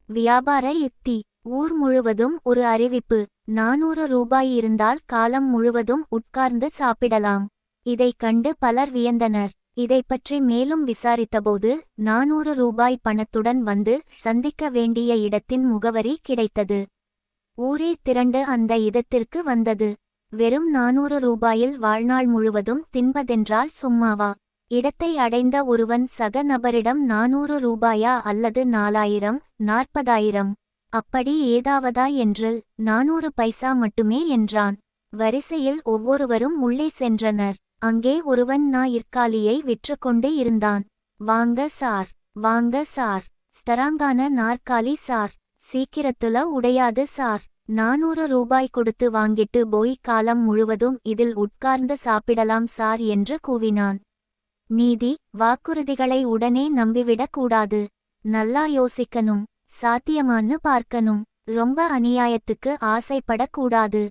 வியாபார யுக்தி. ஊர் முழுவதும் ஒரு அறிவிப்பு. 400 ரூபாய் இருந்தால் காலம் முழுவதும் உட்கார்ந்து சாப்பிடலாம். இதைக் கண்டு பலர் வியந்தனர். இதைப் பற்றி மேலும் விசாரித்தபோது 400 ரூபாய் பணத்துடன் வந்து சந்திக்க வேண்டிய இடத்தின் முகவரி கிடைத்தது. ஊரே திரண்டு அந்த இடத்திற்கு வந்தது. வெறும் 400 ரூபாயில் வாழ்நாள் முழுவதும் தின்பதென்றால் சும்மாவா? இடத்தை அடைந்த ஒருவன் சக நபரிடம் 400 ரூபாயா அல்லது 4000, 40,000 அப்படி ஏதாவதா என்று. 400 பைசா மட்டுமே என்றான். வரிசையில் ஒவ்வொருவரும் உள்ளே சென்றனர். அங்கே ஒருவன் நாற்காலியை விற்றுக்கொண்டு இருந்தான். வாங்க சார், வாங்க சார், ஸ்டராங்கான நாற்காலி சார், சீக்கிரத்துல உடையாது சார், 400 ரூபாய் கொடுத்து வாங்கிட்டு போய் காலம் முழுவதும் இதில் உட்கார்ந்து சாப்பிடலாம் சார் என்று கூவினான். நீதி, வாக்குறுதிகளை உடனே நம்பிவிடக் கூடாது. நல்லா யோசிக்கணும், சாத்தியமான்னு பார்க்கணும். ரொம்ப அநியாயத்துக்கு ஆசைப்படக் கூடாது.